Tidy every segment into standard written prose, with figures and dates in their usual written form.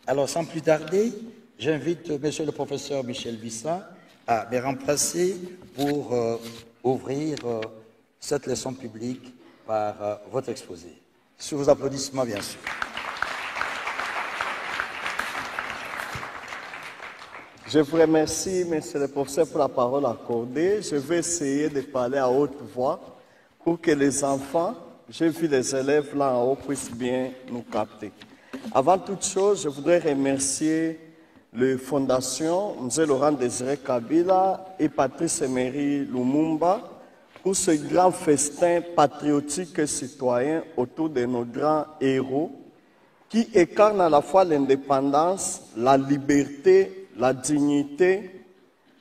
Alors, sans plus tarder, j'invite monsieur le professeur Michel Vissa à me remplacer pour ouvrir cette leçon publique par votre exposé. Sous vos applaudissements, bien sûr. Je vous remercie, monsieur le professeur, pour la parole accordée. Je vais essayer de parler à haute voix pour que les enfants, j'ai vu les élèves là en haut, puissent bien nous capter. Avant toute chose, je voudrais remercier les fondations M. Laurent Désiré Kabila et Patrice Emery Lumumba pour ce grand festin patriotique et citoyen autour de nos grands héros qui incarnent à la fois l'indépendance, la liberté, la dignité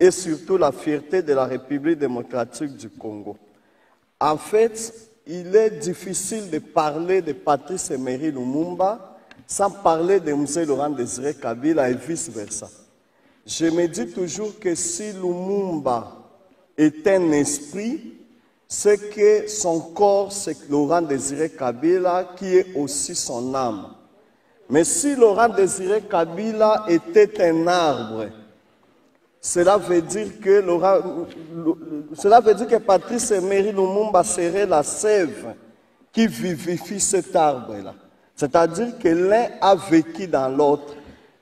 et surtout la fierté de la République démocratique du Congo. En fait, il est difficile de parler de Patrice Emery Lumumba sans parler de M. Laurent Désiré Kabila et vice-versa. Je me dis toujours que si Lumumba est un esprit, c'est que son corps, c'est Laurent Désiré Kabila qui est aussi son âme. Mais si Laurent Désiré Kabila était un arbre, cela veut dire que Patrice Emery Lumumba serait la sève qui vivifie cet arbre-là. C'est-à-dire que l'un a vécu dans l'autre.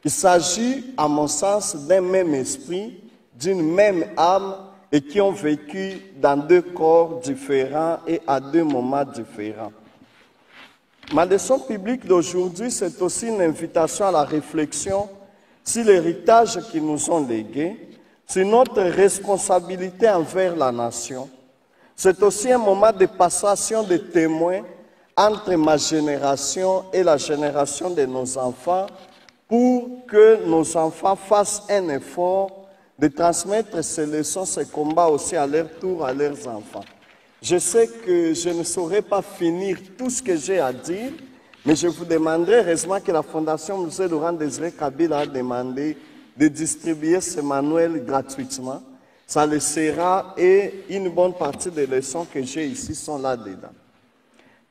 Il s'agit, à mon sens, d'un même esprit, d'une même âme, et qui ont vécu dans deux corps différents et à deux moments différents. Ma leçon publique d'aujourd'hui, c'est aussi une invitation à la réflexion sur l'héritage qu'ils nous ont légué, sur notre responsabilité envers la nation. C'est aussi un moment de passation de témoins entre ma génération et la génération de nos enfants pour que nos enfants fassent un effort de transmettre ces leçons, ces combats aussi à leur tour à leurs enfants. Je sais que je ne saurais pas finir tout ce que j'ai à dire, mais je vous demanderai, heureusement que la Fondation M. Laurent Désiré Kabila a demandé de distribuer ce manuel gratuitement. Ça le sera et une bonne partie des leçons que j'ai ici sont là-dedans.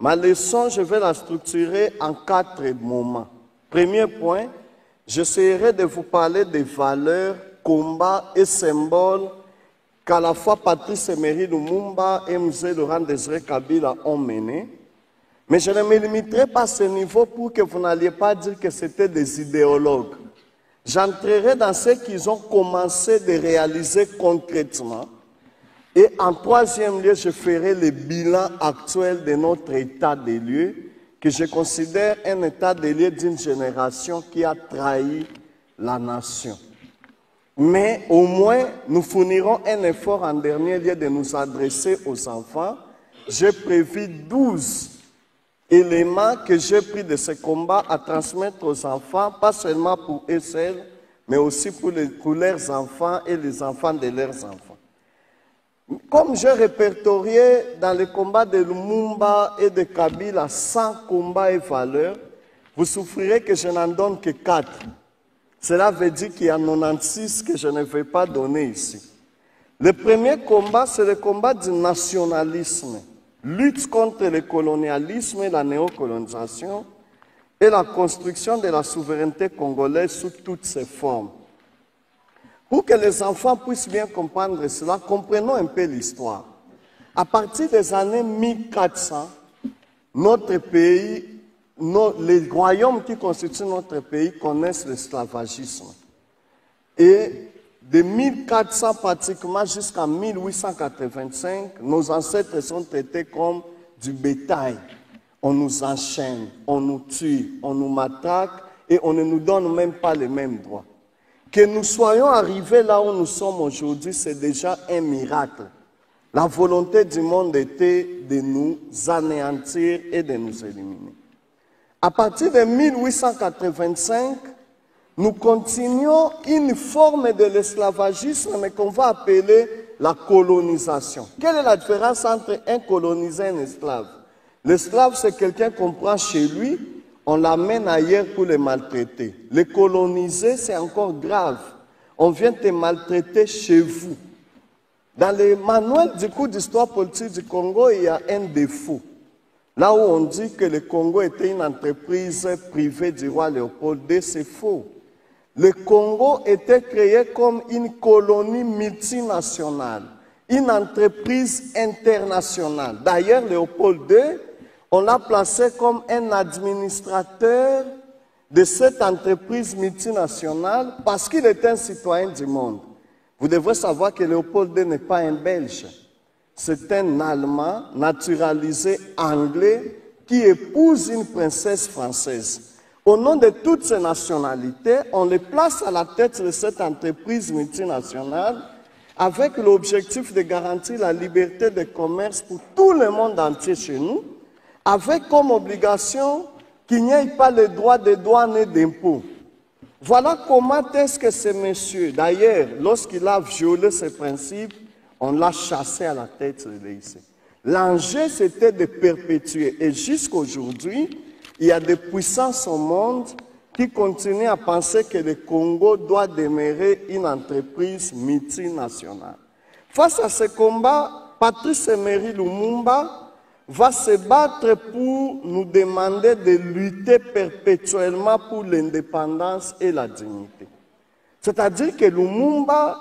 Ma leçon, je vais la structurer en 4 moments. Premier point, j'essaierai de vous parler des valeurs, combats et symboles qu'à la fois Patrice Emery Lumumba et M. Laurent Désiré Kabila ont menés. Mais je ne me limiterai pas à ce niveau pour que vous n'alliez pas dire que c'était des idéologues. J'entrerai dans ce qu'ils ont commencé de réaliser concrètement. Et en troisième lieu, je ferai le bilan actuel de notre état des lieux, que je considère un état des lieux d'une génération qui a trahi la nation. Mais au moins, nous fournirons un effort en dernier lieu de nous adresser aux enfants. J'ai prévu 12 éléments que j'ai pris de ce combat à transmettre aux enfants, pas seulement pour eux seuls, mais aussi pour leurs enfants et les enfants de leurs enfants. Comme j'ai répertorié dans les combats de Lumumba et de Kabila 100 combats et valeurs, vous souffrirez que je n'en donne que 4. Cela veut dire qu'il y a 96 que je ne vais pas donner ici. Le premier combat, c'est le combat du nationalisme. Lutte contre le colonialisme et la néocolonisation et la construction de la souveraineté congolaise sous toutes ses formes. Pour que les enfants puissent bien comprendre cela, comprenons un peu l'histoire. À partir des années 1400, notre pays, les royaumes qui constituent notre pays connaissent l'esclavagisme. Et de 1400 pratiquement jusqu'à 1885, nos ancêtres sont traités comme du bétail. On nous enchaîne, on nous tue, on nous matraque et on ne nous donne même pas les mêmes droits. Que nous soyons arrivés là où nous sommes aujourd'hui, c'est déjà un miracle. La volonté du monde était de nous anéantir et de nous éliminer. À partir de 1885, nous continuons une forme de l'esclavagisme, mais qu'on va appeler la colonisation. Quelle est la différence entre un colonisé et un esclave? L'esclave, c'est quelqu'un qu'on prend chez lui, on l'amène ailleurs pour le maltraiter. Le coloniser, c'est encore grave. On vient te maltraiter chez vous. Dans le manuel du cours d'histoire politique du Congo, il y a un défaut. Là où on dit que le Congo était une entreprise privée du roi Léopold II, c'est faux. Le Congo était créé comme une colonie multinationale, une entreprise internationale. D'ailleurs, Léopold II, on l'a placé comme un administrateur de cette entreprise multinationale parce qu'il est un citoyen du monde. Vous devrez savoir que Léopold II n'est pas un Belge. C'est un Allemand naturalisé anglais qui épouse une princesse française. Au nom de toutes ces nationalités, on les place à la tête de cette entreprise multinationale avec l'objectif de garantir la liberté de commerce pour tout le monde entier chez nous, avec comme obligation qu'il n'y ait pas le droit de douane et d'impôts. Voilà comment est-ce que ce monsieur, d'ailleurs, lorsqu'il a violé ces principes, on l'a chassé à la tête de l'EIC. L'enjeu, c'était de perpétuer. Et jusqu'aujourd'hui, il y a des puissances au monde qui continuent à penser que le Congo doit demeurer une entreprise multinationale. Face à ce combat, Patrice Emery Lumumba va se battre pour nous demander de lutter perpétuellement pour l'indépendance et la dignité. C'est-à-dire que Lumumba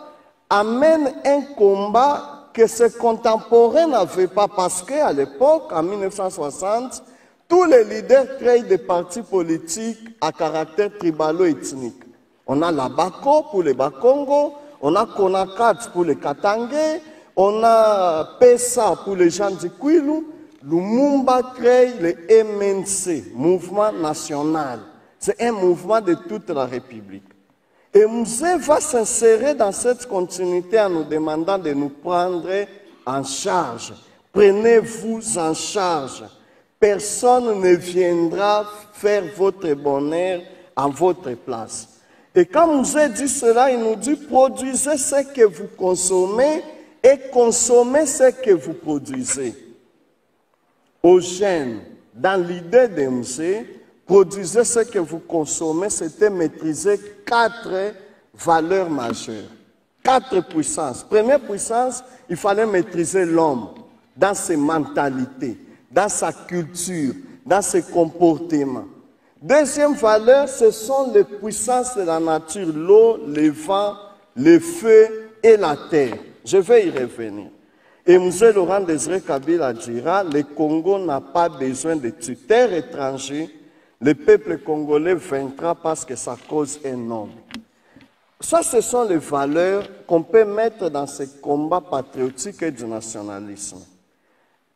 amène un combat que ses contemporains n'avaient pas, parce qu'à l'époque, en 1960, tous les leaders créent des partis politiques à caractère tribalo-ethnique. On a la Bako pour les Bakongo, on a Konakat pour les Katangais, on a PESA pour les gens du Kwilu. Lumumba crée le MNC, Mouvement National. C'est un mouvement de toute la République. Et Mzee va s'insérer dans cette continuité en nous demandant de nous prendre en charge. Prenez-vous en charge. Personne ne viendra faire votre bonheur en votre place. Et quand Mzee dit cela, il nous dit produisez ce que vous consommez et consommez ce que vous produisez. Aux jeunes, dans l'idée de Mzee, produisez ce que vous consommez, c'était maîtriser 4 valeurs majeures, 4 puissances. Première puissance, il fallait maîtriser l'homme dans ses mentalités, dans sa culture, dans ses comportements. Deuxième valeur, ce sont les puissances de la nature, l'eau, le vent, le feu et la terre. Je vais y revenir. Et M. Laurent Désiré Kabila dira, le Congo n'a pas besoin de tuteurs étrangers. Le peuple congolais vaincra parce que sa cause est noble. Ça, ce sont les valeurs qu'on peut mettre dans ce combat patriotique et du nationalisme.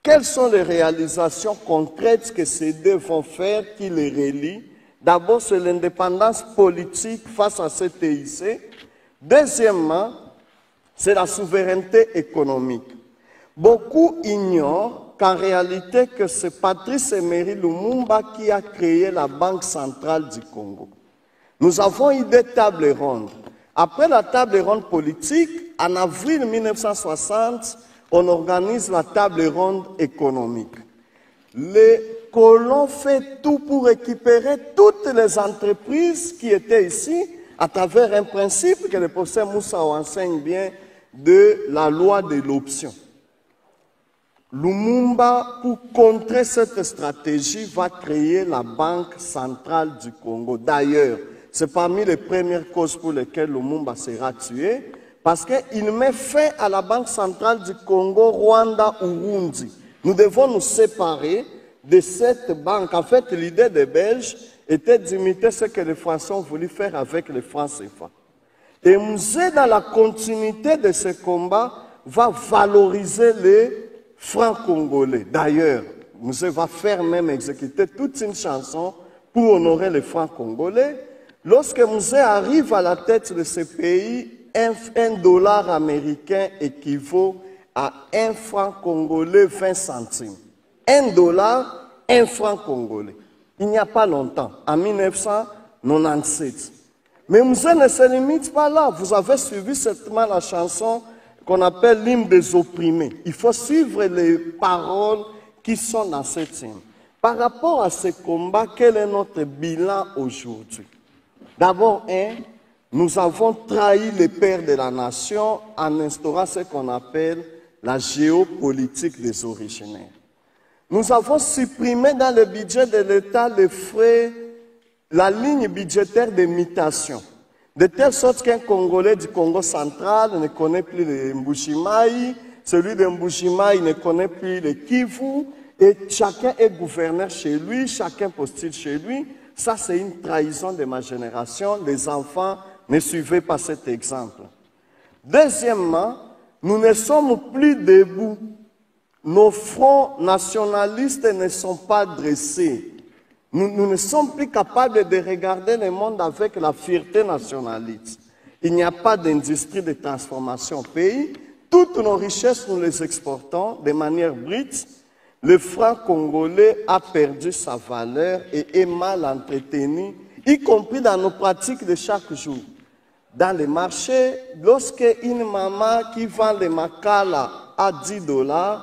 Quelles sont les réalisations concrètes que ces deux vont faire qui les relient? D'abord, c'est l'indépendance politique face à cette TIC. Deuxièmement, c'est la souveraineté économique. Beaucoup ignorent qu'en réalité, que c'est Patrice Emery Lumumba qui a créé la Banque centrale du Congo. Nous avons eu des tables rondes. Après la table ronde politique, en avril 1960, on organise la table ronde économique. Les colons font tout pour récupérer toutes les entreprises qui étaient ici à travers un principe que le professeur Moussa enseigne bien de la loi de l'option. Lumumba, pour contrer cette stratégie, va créer la Banque centrale du Congo. D'ailleurs, c'est parmi les premières causes pour lesquelles Lumumba sera tué, parce qu'il met fin à la Banque centrale du Congo, Rwanda, Urundi. Nous devons nous séparer de cette banque. En fait, l'idée des Belges était d'imiter ce que les Français ont voulu faire avec les francs CFA. Et Mzee, dans la continuité de ce combat, va valoriser les francs congolais. D'ailleurs, Mzee va faire même exécuter toute une chanson pour honorer les francs congolais. Lorsque Mzee arrive à la tête de ce pays, un dollar américain équivaut à 1 franc congolais 20 centimes. 1 dollar, 1 franc congolais. Il n'y a pas longtemps, en 1997. Mais Mzee ne se limite pas là. Vous avez suivi certainement la chanson qu'on appelle l'hymne des opprimés. Il faut suivre les paroles qui sont dans cette hymne. Par rapport à ce combat, quel est notre bilan aujourd'hui? D'abord, nous avons trahi les pères de la nation en instaurant ce qu'on appelle la géopolitique des originaires. nous avons supprimé dans le budget de l'État les frais, la ligne budgétaire de mutation. De telle sorte qu'un Congolais du Congo central ne connaît plus le Mbujimaï, celui de Mbujimaï ne connaît plus le Kivu, et chacun est gouverneur chez lui, chacun postule chez lui. Ça, c'est une trahison de ma génération. Les enfants ne suivaient pas cet exemple. Deuxièmement, nous ne sommes plus debout. Nos fronts nationalistes ne sont pas dressés. Nous ne sommes plus capables de regarder le monde avec la fierté nationaliste. Il n'y a pas d'industrie de transformation au pays. Toutes nos richesses, nous les exportons de manière brute. Le franc congolais a perdu sa valeur et est mal entretenu, y compris dans nos pratiques de chaque jour. Dans les marchés, lorsque une maman qui vend les makala à 10 $,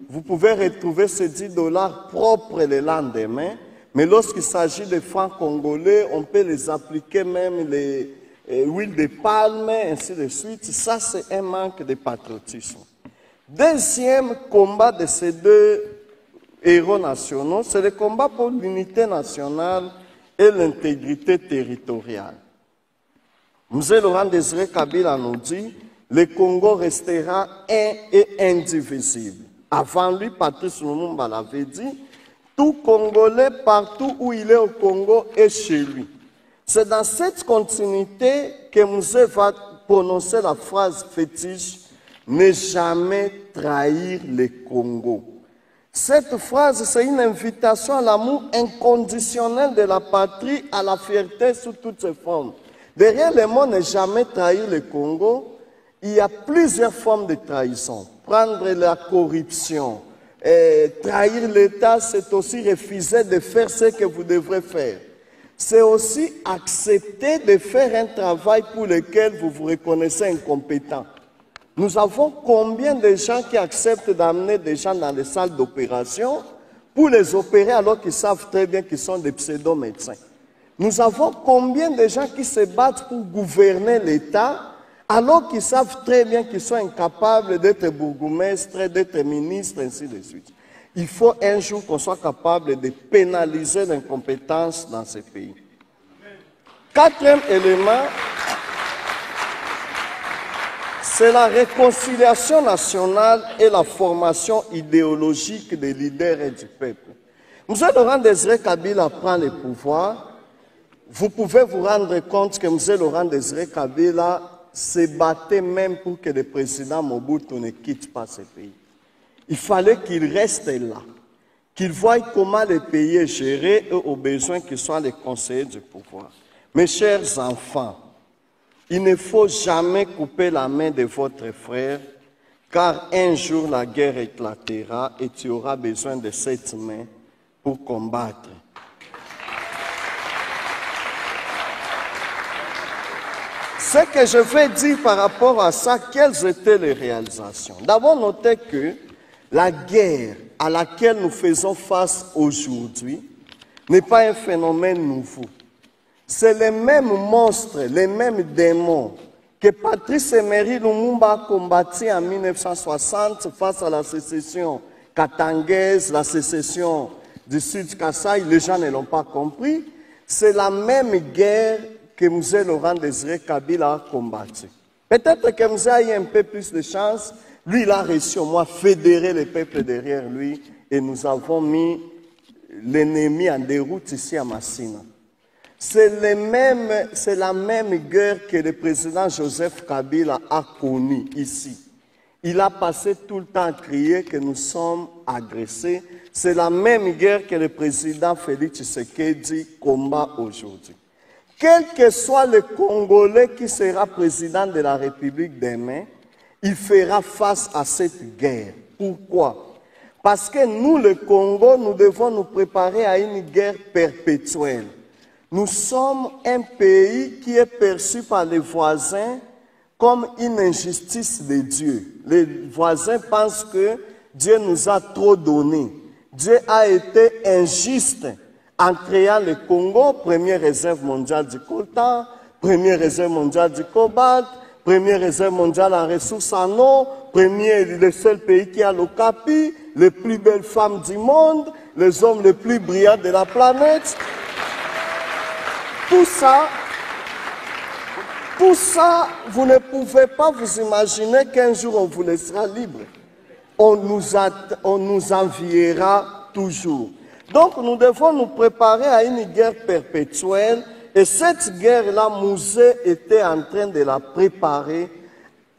vous pouvez retrouver ces 10 $ propres le lendemain. Mais lorsqu'il s'agit de francs congolais, on peut les appliquer même les huiles de palme, ainsi de suite. Ça, c'est un manque de patriotisme. Deuxième combat de ces deux héros nationaux, c'est le combat pour l'unité nationale et l'intégrité territoriale. M. Laurent-Désiré Kabila nous dit, le Congo restera un et indivisible. Avant lui, Patrice Lumumba l'avait dit, tout Congolais, partout où il est au Congo, est chez lui. C'est dans cette continuité que Moussé va prononcer la phrase fétiche « Ne jamais trahir le Congo ». Cette phrase, c'est une invitation à l'amour inconditionnel de la patrie, à la fierté sous toutes ses formes. Derrière le mot « ne jamais trahir le Congo », il y a plusieurs formes de trahison. Prendre la corruption, trahir l'État, c'est aussi refuser de faire ce que vous devrez faire. C'est aussi accepter de faire un travail pour lequel vous vous reconnaissez incompétent. Nous avons combien de gens qui acceptent d'amener des gens dans les salles d'opération pour les opérer alors qu'ils savent très bien qu'ils sont des pseudo-médecins. Nous avons combien de gens qui se battent pour gouverner l'État alors qu'ils savent très bien qu'ils sont incapables d'être bourgmestres, d'être ministres, ainsi de suite. Il faut un jour qu'on soit capable de pénaliser l'incompétence dans ces pays. Quatrième élément, c'est la réconciliation nationale et la formation idéologique des leaders et du peuple. M. Laurent-Désiré Kabila prend le pouvoir. Vous pouvez vous rendre compte que M. Laurent-Désiré Kabila se battait même pour que le président Mobutu ne quitte pas ce pays. Il fallait qu'il reste là, qu'il voie comment le pays est géré et au besoin qu'il soit les conseillers du pouvoir. Mes chers enfants, il ne faut jamais couper la main de votre frère, car un jour la guerre éclatera et tu auras besoin de cette main pour combattre. Ce que je vais dire par rapport à ça, quelles étaient les réalisations? D'abord, notez que la guerre à laquelle nous faisons face aujourd'hui n'est pas un phénomène nouveau. C'est les mêmes monstres, les mêmes démons que Patrice Emery Lumumba a combattu en 1960 face à la sécession katangaise, la sécession du Sud Kasaï. Les gens ne l'ont pas compris. C'est la même guerre que M. Laurent-Désiré Kabila a combattu. Peut-être que M. a eu un peu plus de chance. Lui, il a réussi au moins à fédérer les peuples derrière lui et nous avons mis l'ennemi en déroute ici à Massina. C'est la même guerre que le président Joseph Kabila a connue ici. Il a passé tout le temps à crier que nous sommes agressés. C'est la même guerre que le président Félix Tshisekedi combat aujourd'hui. Quel que soit le Congolais qui sera président de la République demain, il fera face à cette guerre. Pourquoi? Parce que nous, le Congo, nous devons nous préparer à une guerre perpétuelle. Nous sommes un pays qui est perçu par les voisins comme une injustice de Dieu. Les voisins pensent que Dieu nous a trop donné. Dieu a été injuste en créant le Congo, première réserve mondiale du coltan, première réserve mondiale du cobalt, première réserve mondiale en ressources en eau, le seul pays qui a l'Okapi, les plus belles femmes du monde, les hommes les plus brillants de la planète. Tout ça, vous ne pouvez pas vous imaginer qu'un jour on vous laissera libre. On nous enviera toujours. Donc nous devons nous préparer à une guerre perpétuelle. Et cette guerre-là, Mouzé était en train de la préparer.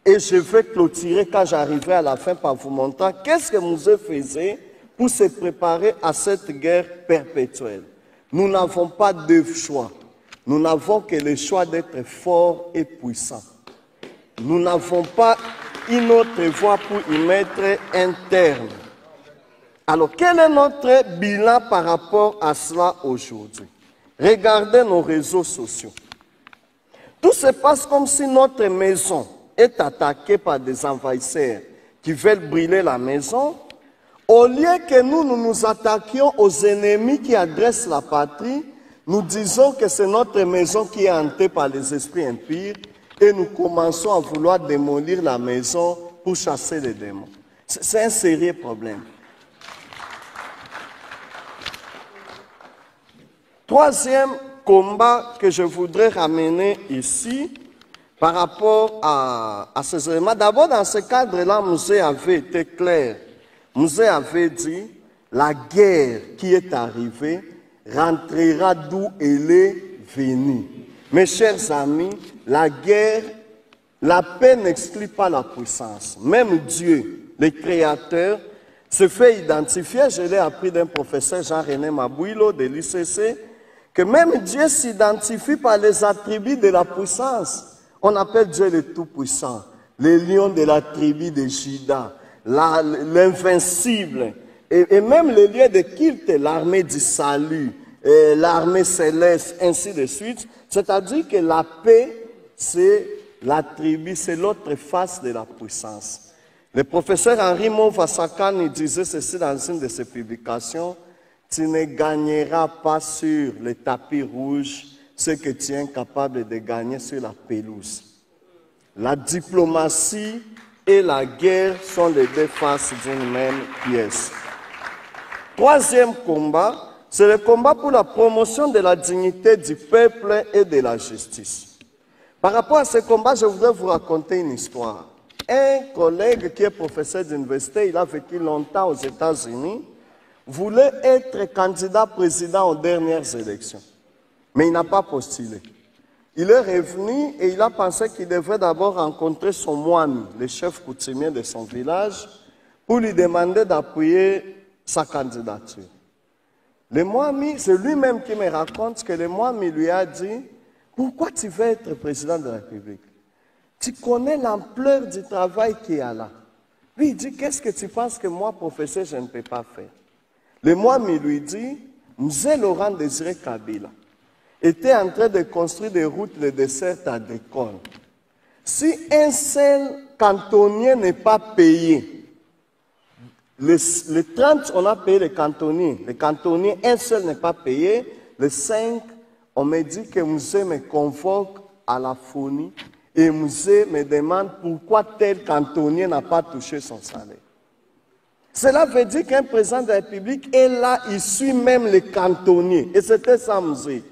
Et je vais clôturer quand j'arriverai à la fin par vous montrer qu'est-ce que Mouzé faisait pour se préparer à cette guerre perpétuelle. Nous n'avons pas de choix. Nous n'avons que le choix d'être forts et puissants. Nous n'avons pas une autre voie pour y mettre un terme. Alors, quel est notre bilan par rapport à cela aujourd'hui? Regardez nos réseaux sociaux. Tout se passe comme si notre maison est attaquée par des envahisseurs qui veulent brûler la maison. Au lieu que nous nous attaquions aux ennemis qui agressent la patrie, nous disons que c'est notre maison qui est hantée par les esprits impurs et nous commençons à vouloir démolir la maison pour chasser les démons. C'est un sérieux problème. Troisième combat que je voudrais ramener ici par rapport à ces éléments. D'abord, dans ce cadre-là, Mouzé avait été clair. Mouzé avait dit, la guerre qui est arrivée rentrera d'où elle est venue. Mes chers amis, la guerre, la paix n'exclut pas la puissance. Même Dieu, le Créateur, se fait identifier, je l'ai appris d'un professeur Jean-René Mabouilo de l'ICC, que même Dieu s'identifie par les attributs de la puissance. On appelle Dieu le Tout-Puissant, le lion de la tribu de Juda, l'invincible, et même le lieu de culte, l'armée du salut, l'armée céleste, ainsi de suite. C'est-à-dire que la paix, c'est l'attribut, c'est l'autre face de la puissance. Le professeur Henri Mauvasakan disait ceci dans une de ses publications: tu ne gagneras pas sur le tapis rouge ce que tu es incapable de gagner sur la pelouse. La diplomatie et la guerre sont les deux faces d'une même pièce. Troisième combat, c'est le combat pour la promotion de la dignité du peuple et de la justice. Par rapport à ce combat, je voudrais vous raconter une histoire. Un collègue qui est professeur d'université, il a vécu longtemps aux États-Unis, voulait être candidat président aux dernières élections. Mais il n'a pas postulé. Il est revenu et il a pensé qu'il devait d'abord rencontrer son moine, le chef coutumier de son village, pour lui demander d'appuyer sa candidature. Le moine, c'est lui-même qui me raconte que le moine lui a dit: pourquoi tu veux être président de la République? Tu connais l'ampleur du travail qu'il y a là. Lui, il dit: qu'est-ce que tu penses que moi, professeur, je ne peux pas faire? Le moine lui dit: Mzee Laurent Désiré Kabila était en train de construire des routes de dessert agricoles. Si un seul cantonnier n'est pas payé, les 30, on a payé les cantonniers, un seul n'est pas payé, les 5, on me dit que Mzee me convoque à la fournie et Mzee me demande pourquoi tel cantonnier n'a pas touché son salaire. Cela veut dire qu'un président de la République est là, il suit même les cantonniers. Et c'était ça, Mzee.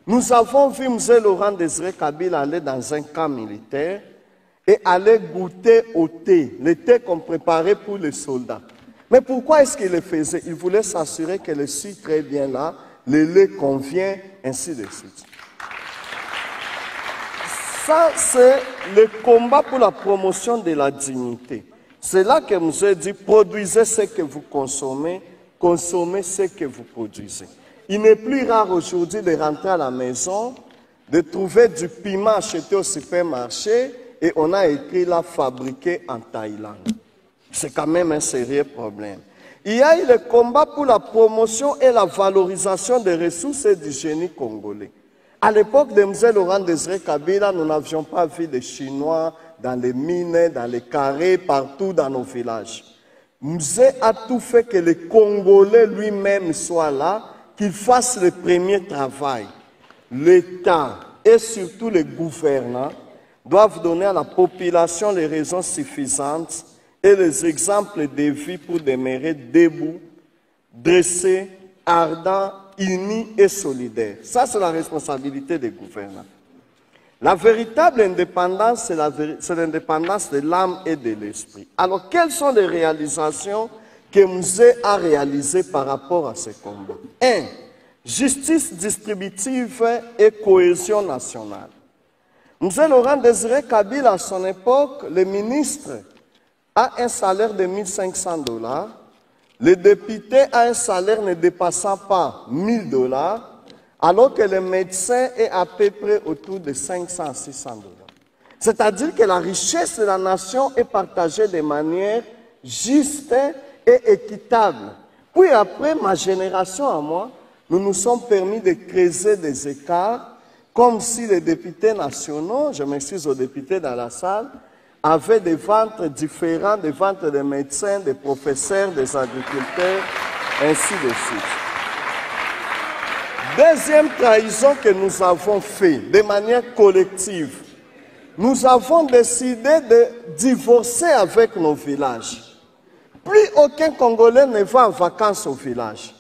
Nous avons vu Mzee Laurent Désiré Kabila aller dans un camp militaire et aller goûter au thé, le thé qu'on préparait pour les soldats. Mais pourquoi est-ce qu'il le faisait? Il voulait s'assurer que le sucre est bien là, le lait convient, ainsi de suite. Ça, c'est le combat pour la promotion de la dignité. C'est là que Mzee dit: produisez ce que vous consommez, consommez ce que vous produisez. Il n'est plus rare aujourd'hui de rentrer à la maison, de trouver du piment acheté au supermarché et on a écrit là fabriqué en Thaïlande. C'est quand même un sérieux problème. Il y a eu le combat pour la promotion et la valorisation des ressources et du génie congolais. À l'époque de Mzee Laurent Désiré Kabila, nous n'avions pas vu des Chinois dans les mines, dans les carrés, partout dans nos villages. Mzee a tout fait que les Congolais lui-même soient là, qu'ils fassent le premier travail. L'État et surtout les gouvernants doivent donner à la population les raisons suffisantes et les exemples de vie pour demeurer debout, dressés, ardents, unis et solidaires. Ça, c'est la responsabilité des gouvernants. La véritable indépendance, c'est l'indépendance de l'âme et de l'esprit. Alors, quelles sont les réalisations que Musée a réalisées par rapport à ces combats? 1. Justice distributive et cohésion nationale. Musée Laurent Désiré Kabila, à son époque, le ministre a un salaire de 1 500 $, le député a un salaire ne dépassant pas 1 000 $, alors que le médecin est à peu près autour de 500 à 600 $. C'est-à-dire que la richesse de la nation est partagée de manière juste et équitable. Puis après, ma génération à moi, nous nous sommes permis de creuser des écarts, comme si les députés nationaux, je m'excuse aux députés dans la salle, avaient des ventres différents, des ventres des médecins, des professeurs, des agriculteurs, ainsi de suite. Deuxième trahison que nous avons faite de manière collective, nous avons décidé de divorcer avec nos villages. Plus aucun Congolais ne va en vacances au village.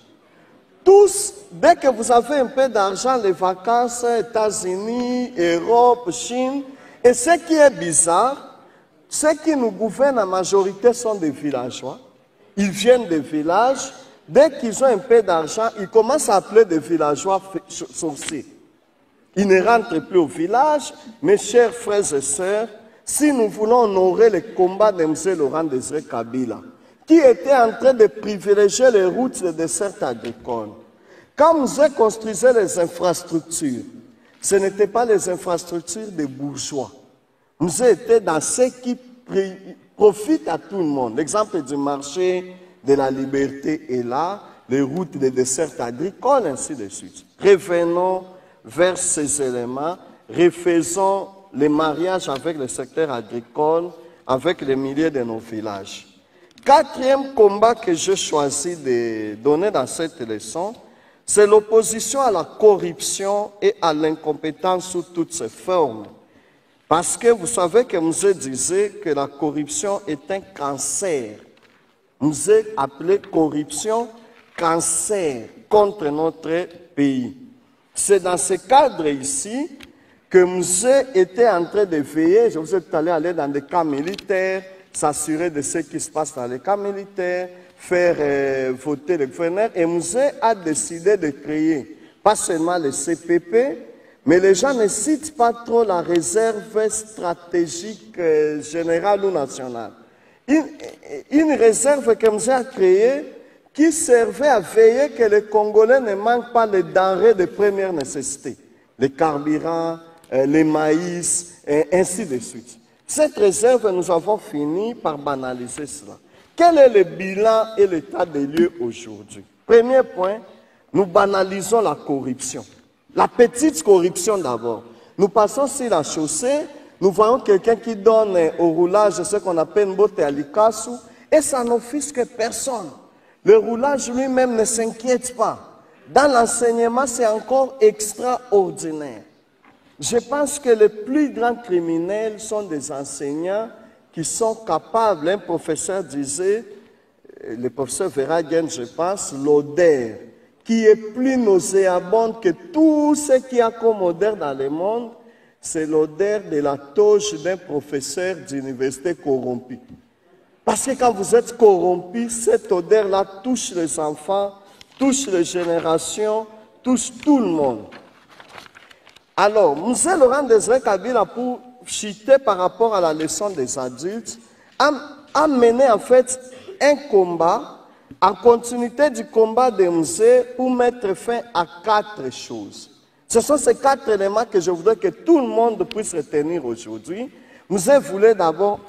Tous, dès que vous avez un peu d'argent, les vacances, États-Unis, Europe, Chine, et ce qui est bizarre, ceux qui nous gouvernent en majorité sont des villageois. Ils viennent des villages. Dès qu'ils ont un peu d'argent, ils commencent à appeler des villageois sorciers. Ils ne rentrent plus au village. Mes chers frères et sœurs, si nous voulons honorer le combat de M. Laurent Désiré Kabila, qui était en train de privilégier les routes des desserts agricoles, quand Musée construisait les infrastructures, ce n'étaient pas les infrastructures des bourgeois. Musée était dans ce qui profite à tout le monde. L'exemple du marché de la liberté est là, les routes des desserts agricoles, ainsi de suite. Revenons vers ces éléments, refaisons les mariages avec le secteur agricole, avec les milliers de nos villages. Quatrième combat que j'ai choisi de donner dans cette leçon, c'est l'opposition à la corruption et à l'incompétence sous toutes ses formes. Parce que vous savez que Musée disait que la corruption est un cancer. Musée appelait corruption cancer contre notre pays. C'est dans ce cadre ici que Musée était en train de veiller. Je vous ai tout à l'heure aller dans des camps militaires, s'assurer de ce qui se passe dans les camps militaires, faire voter le gouverneur. Et Musée a décidé de créer, pas seulement le CPP, mais les gens ne citent pas trop la réserve stratégique générale ou nationale. Une réserve que Musée a créée qui servait à veiller que les Congolais ne manquent pas les denrées de première nécessité. Les carburants, les maïs, et ainsi de suite. Cette réserve, nous avons fini par banaliser cela. Quel est le bilan et l'état des lieux aujourd'hui? Premier point, nous banalisons la corruption. La petite corruption d'abord. Nous passons sur la chaussée, nous voyons quelqu'un qui donne au roulage ce qu'on appelle Mbote Alikasu, et ça n'offusque personne. Le roulage lui-même ne s'inquiète pas. Dans l'enseignement, c'est encore extraordinaire. Je pense que les plus grands criminels sont des enseignants qui sont capables, un professeur disait, le professeur Verhagen, je pense, l'odeur, qui est plus nauséabonde que tout ce qu'il y a comme odeur dans le monde, c'est l'odeur de la toge d'un professeur d'université corrompu. Parce que quand vous êtes corrompu, cette odeur-là touche les enfants, touche les générations, touche tout le monde. Alors, Musée Laurent Désiré Kabila, pour chuter par rapport à la leçon des adultes, a mené en fait un combat en continuité du combat de Musée pour mettre fin à 4 choses. Ce sont ces 4 éléments que je voudrais que tout le monde puisse retenir aujourd'hui. Musée voulait d'abord,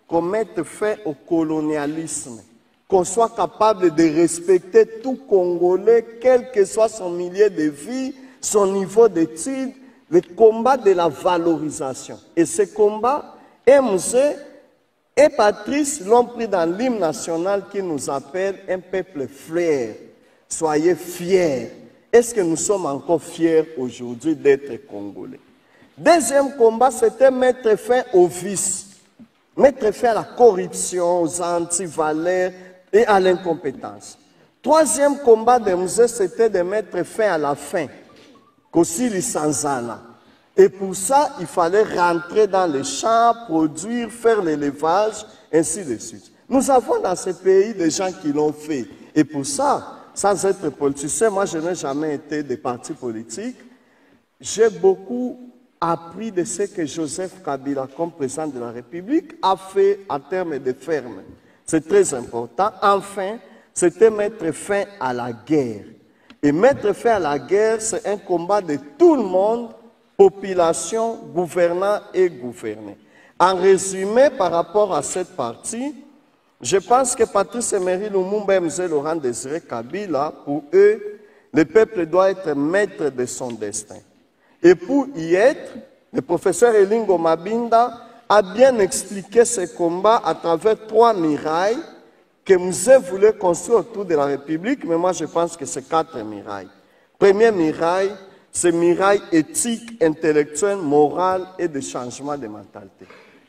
qu'on mette fin au colonialisme, qu'on soit capable de respecter tout Congolais, quel que soit son milieu de vie, son niveau d'études, le combat de la valorisation. Et ce combat, Musée et Patrice l'ont pris dans l'hymne national qui nous appelle un peuple fier. Soyez fiers. Est-ce que nous sommes encore fiers aujourd'hui d'être Congolais? Deuxième combat, c'était mettre fin au vice, mettre fin à la corruption, aux antivaleurs et à l'incompétence. Troisième combat des musées, c'était de mettre fin à la faim, qu'aussi les sans-ana. Et pour ça, il fallait rentrer dans les champs, produire, faire l'élevage, ainsi de suite. Nous avons dans ce pays des gens qui l'ont fait. Et pour ça, sans être politicien, moi je n'ai jamais été de parti politique. J'ai beaucoup appris de ce que Joseph Kabila, comme président de la République, a fait en termes de ferme. C'est très important. Enfin, c'était mettre fin à la guerre. Et mettre fin à la guerre, c'est un combat de tout le monde, population, gouvernants et gouvernés. En résumé, par rapport à cette partie, je pense que Patrice Emery Lumumba et M. Laurent Désiré Kabila, pour eux, le peuple doit être maître de son destin. Et pour y être, le professeur Elingo Mabinda a bien expliqué ce combat à travers 3 murailles que Musée voulait construire autour de la République, mais moi je pense que c'est 4 murailles. Première muraille, c'est muraille éthique, intellectuelle, morale et de changement de mentalité.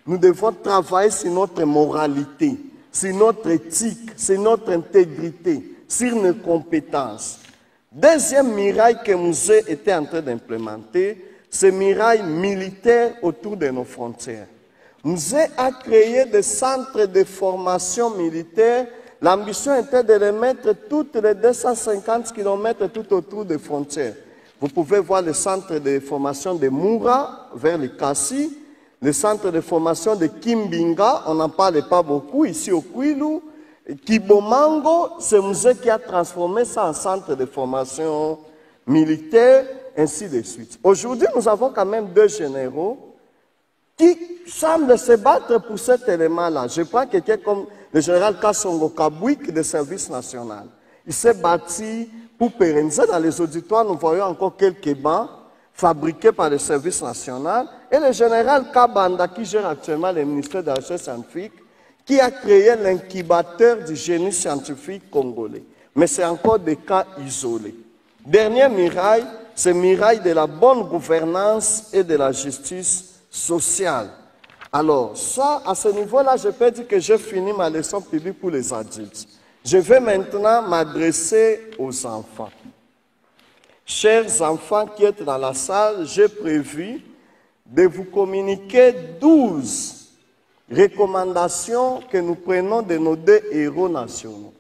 Nous devons travailler sur notre moralité, sur notre éthique, sur notre intégrité, sur nos compétences. Deuxième muraille que Musée était en train d'implémenter, c'est muraille militaire autour de nos frontières. Musée a créé des centres de formation militaire. L'ambition était de les mettre toutes les 250 km tout autour des frontières. Vous pouvez voir le centre de formation de Moura vers le Kassi, le centre de formation de Kimbinga, on n'en parle pas beaucoup, ici au Kwilu. Kibomango, c'est Musée qui a transformé ça en centre de formation militaire, ainsi de suite. Aujourd'hui, nous avons quand même 2 généraux qui semblent se battre pour cet élément-là. Je prends quelqu'un comme le général Kassongo Kabouik de service national. Il s'est bâti pour pérenniser. Dans les auditoires, nous voyons encore quelques bancs fabriqués par le service national. Et le général Kabanda, qui gère actuellement le ministère de la Recherche scientifique, qui a créé l'incubateur du génie scientifique congolais. Mais c'est encore des cas isolés. Dernière muraille, c'est muraille de la bonne gouvernance et de la justice sociale. Alors, ça, à ce niveau-là, je peux dire que j'ai fini ma leçon publique pour les adultes. Je vais maintenant m'adresser aux enfants. Chers enfants qui êtes dans la salle, j'ai prévu de vous communiquer 12 recommandations que nous prenons de nos 2 héros nationaux.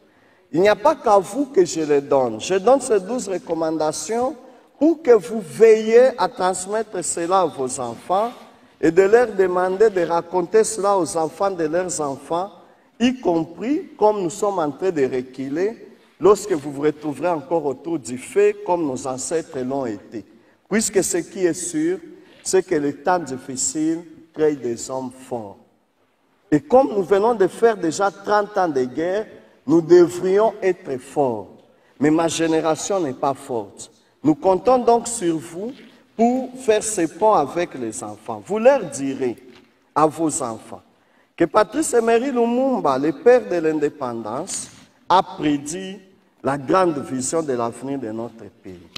Il n'y a pas qu'à vous que je les donne. Je donne ces 12 recommandations pour que vous veilliez à transmettre cela à vos enfants et de leur demander de raconter cela aux enfants de leurs enfants, y compris, comme nous sommes en train de reculer, lorsque vous vous retrouverez encore autour du fait, comme nos ancêtres l'ont été. Puisque ce qui est sûr, c'est que les temps difficiles créent des hommes forts. Et comme nous venons de faire déjà 30 ans de guerre, nous devrions être forts. Mais ma génération n'est pas forte. Nous comptons donc sur vous pour faire ce pont avec les enfants. Vous leur direz à vos enfants que Patrice Emery Lumumba, le père de l'indépendance, a prédit la grande vision de l'avenir de notre pays.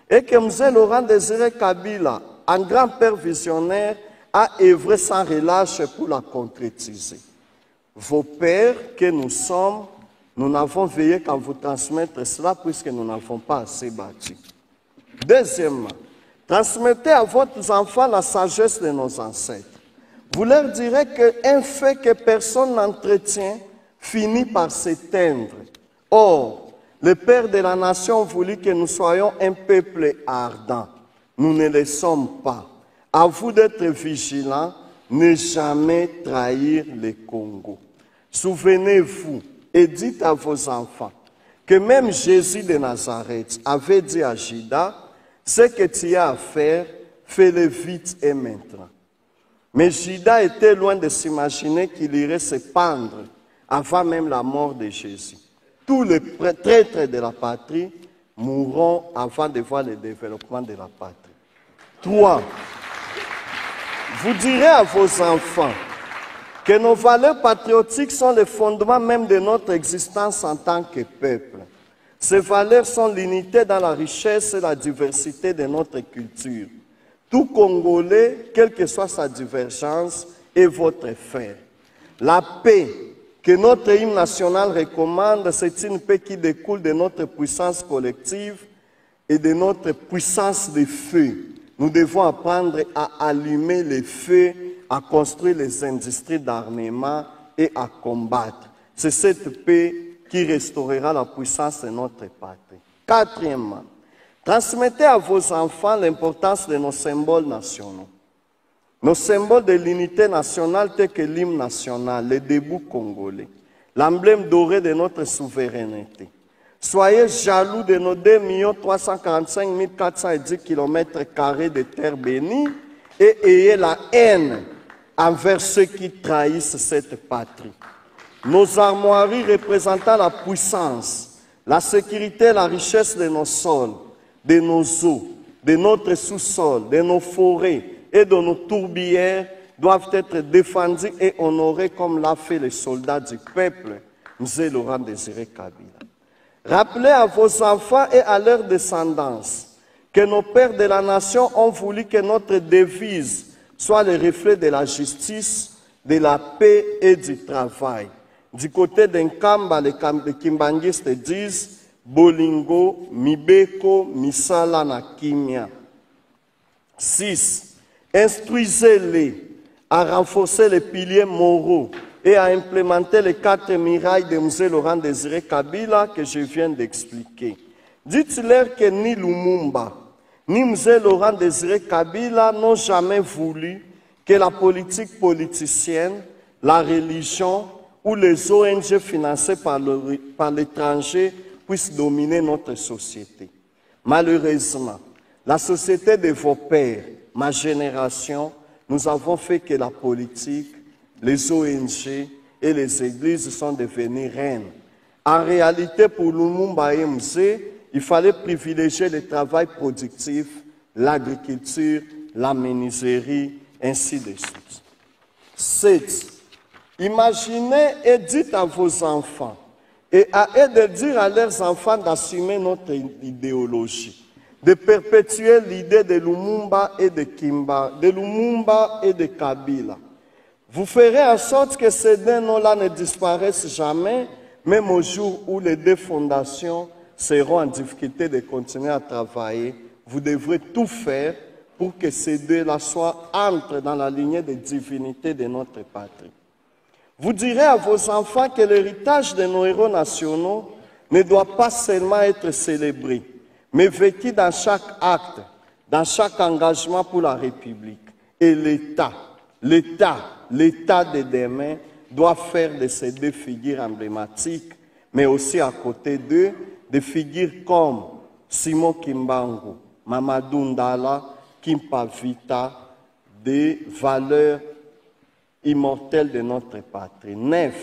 Et que M. Laurent Désiré Kabila, un grand-père visionnaire, a œuvré sans relâche pour la concrétiser. Vos pères que nous sommes, nous n'avons veillé qu'à vous transmettre cela puisque nous n'avons pas assez bâti. Deuxièmement, transmettez à vos enfants la sagesse de nos ancêtres. Vous leur direz qu'un fait que personne n'entretient finit par s'éteindre. Or, le Père de la nation voulut que nous soyons un peuple ardent. Nous ne le sommes pas. À vous d'être vigilants, ne jamais trahir le Congo. Souvenez-vous et dites à vos enfants que même Jésus de Nazareth avait dit à Judas, ce que tu as à faire, fais-le vite et maintenant. Mais Judas était loin de s'imaginer qu'il irait se pendre avant même la mort de Jésus. Tous les traîtres de la patrie mourront avant de voir le développement de la patrie. 3. Vous direz à vos enfants que nos valeurs patriotiques sont le fondement même de notre existence en tant que peuple. Ces valeurs sont l'unité dans la richesse et la diversité de notre culture. Tout Congolais, quelle que soit sa divergence, est votre frère. La paix que notre hymne national recommande, c'est une paix qui découle de notre puissance collective et de notre puissance de feu. Nous devons apprendre à allumer les feux, à construire les industries d'armement et à combattre. C'est cette paix qui restaurera la puissance de notre patrie. Quatrièmement, transmettez à vos enfants l'importance de nos symboles nationaux. Nos symboles de l'unité nationale tels que l'hymne national, le debout congolais, l'emblème doré de notre souveraineté. Soyez jaloux de nos 2 345 410 km² de terre bénie et ayez la haine envers ceux qui trahissent cette patrie. Nos armoiries représentant la puissance, la sécurité, la richesse de nos sols, de nos eaux, de notre sous-sol, de nos forêts et de nos tourbières doivent être défendus et honorés comme l'a fait les soldats du peuple, M. Laurent Désiré Kabila. Rappelez à vos enfants et à leur descendance que nos pères de la nation ont voulu que notre devise soit le reflet de la justice, de la paix et du travail. Du côté d'Nkamba, les Kimbangistes disent Bolingo, Mibeko, Misala na Kimia. 6. Instruisez-les à renforcer les piliers moraux et à implémenter les 4 mirailles de M. Laurent Désiré Kabila que je viens d'expliquer. Dites-leur que ni Lumumba, ni M. Laurent Désiré Kabila n'ont jamais voulu que la politique politicienne, la religion ou les ONG financées par l'étranger puissent dominer notre société. Malheureusement, la société de vos pères, ma génération, nous avons fait que la politique, les ONG et les églises sont devenues reines. En réalité, pour Lumumba et Mzee, il fallait privilégier le travail productif, l'agriculture, la menuiserie, ainsi de suite. 7. Imaginez et dites à vos enfants, et à eux de dire à leurs enfants d'assumer notre idéologie, de perpétuer l'idée de Lumumba et de Kimba, de Lumumba et de Kabila. Vous ferez en sorte que ces deux noms-là ne disparaissent jamais, même au jour où les deux fondations seront en difficulté de continuer à travailler. Vous devrez tout faire pour que ces deux-là entrent dans la lignée des divinités de notre patrie. Vous direz à vos enfants que l'héritage de nos héros nationaux ne doit pas seulement être célébré, mais vécu dans chaque acte, dans chaque engagement pour la République. Et l'État de demain doit faire de ces deux figures emblématiques, mais aussi à côté d'eux, des figures comme Simon Kimbangu, Mamadou Ndala, Kimpavita, des valeurs immortelles de notre patrie. 9.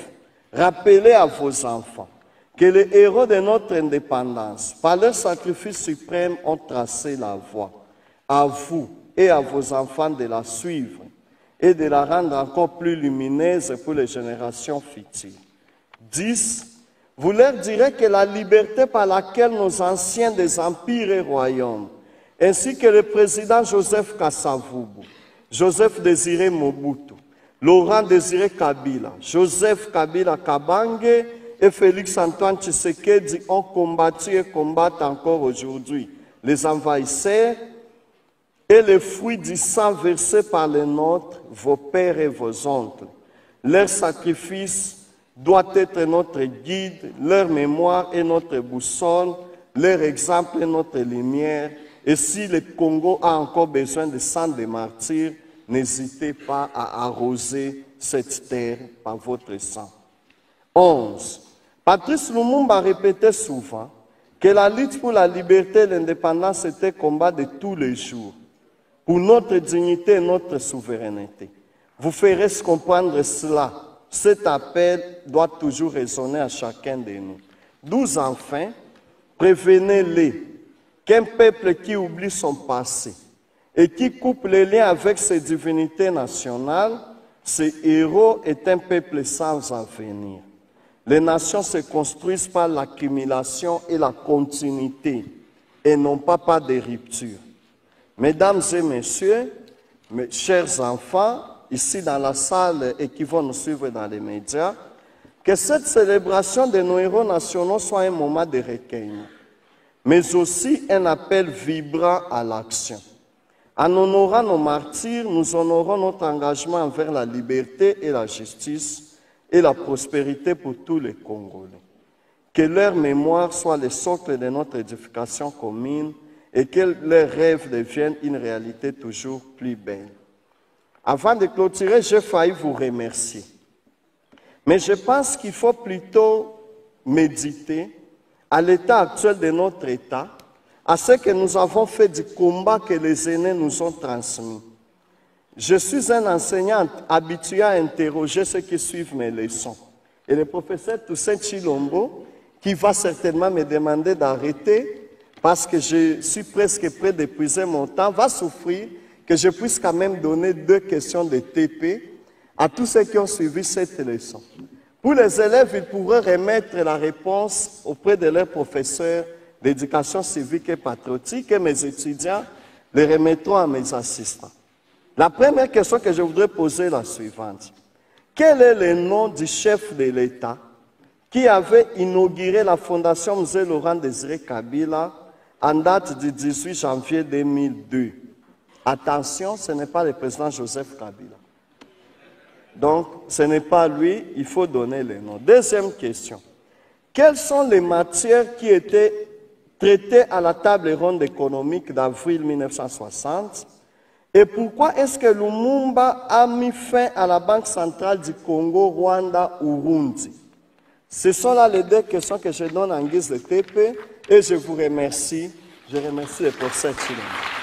Rappelez à vos enfants que les héros de notre indépendance, par leur sacrifice suprême, ont tracé la voie. À vous et à vos enfants de la suivre et de la rendre encore plus lumineuse pour les générations futures. 10. Vous leur direz que la liberté par laquelle nos anciens des empires et royaumes, ainsi que le président Joseph Kasavubu, Joseph Désiré Mobutu, Laurent Désiré Kabila, Joseph Kabila Kabange et Félix Antoine Tshisekedi ont combattu et combattent encore aujourd'hui les envahisseurs et les fruits du sang versé par les nôtres, vos pères et vos oncles. Leur sacrifice doit être notre guide, leur mémoire est notre boussole, leur exemple est notre lumière. Et si le Congo a encore besoin de sang de martyrs, n'hésitez pas à arroser cette terre par votre sang. 11. Patrice Lumumba répétait souvent que la lutte pour la liberté et l'indépendance était un combat de tous les jours, pour notre dignité et notre souveraineté. Vous ferez comprendre cela. Cet appel doit toujours résonner à chacun de nous. 12. Enfin, prévenez-les qu'un peuple qui oublie son passé et qui coupe les liens avec ses divinités nationales, ses héros, est un peuple sans avenir. Les nations se construisent par l'accumulation et la continuité et non pas par des ruptures. Mesdames et messieurs, mes chers enfants, ici dans la salle et qui vont nous suivre dans les médias, que cette célébration de nos héros nationaux soit un moment de recueillement, mais aussi un appel vibrant à l'action. En honorant nos martyrs, nous honorons notre engagement envers la liberté et la justice et la prospérité pour tous les Congolais. Que leur mémoire soit le socle de notre édification commune et que leurs rêves deviennent une réalité toujours plus belle. Avant de clôturer, j'ai failli vous remercier. Mais je pense qu'il faut plutôt méditer à l'état actuel de notre État, à ce que nous avons fait du combat que les aînés nous ont transmis. Je suis un enseignant habitué à interroger ceux qui suivent mes leçons. Et le professeur Toussaint Chilombo, qui va certainement me demander d'arrêter parce que je suis presque prêt d'épuiser mon temps, va souffrir que je puisse quand même donner 2 questions de TP à tous ceux qui ont suivi cette leçon. Pour les élèves, ils pourraient remettre la réponse auprès de leurs professeurs d'éducation civique et patriotique et mes étudiants les remettront à mes assistants. La première question que je voudrais poser est la suivante. Quel est le nom du chef de l'État qui avait inauguré la fondation Musée Laurent Désiré Kabila en date du 18 janvier 2002? Attention, ce n'est pas le président Joseph Kabila. Donc, ce n'est pas lui, il faut donner le nom. Deuxième question. Quelles sont les matières qui étaient traitées à la table ronde économique d'avril 1960? Et pourquoi est-ce que Lumumba a mis fin à la Banque centrale du Congo, Rwanda, Urundi? Ce sont là les 2 questions que je donne en guise de TP et je vous remercie. Je remercie le professeur Chilombo.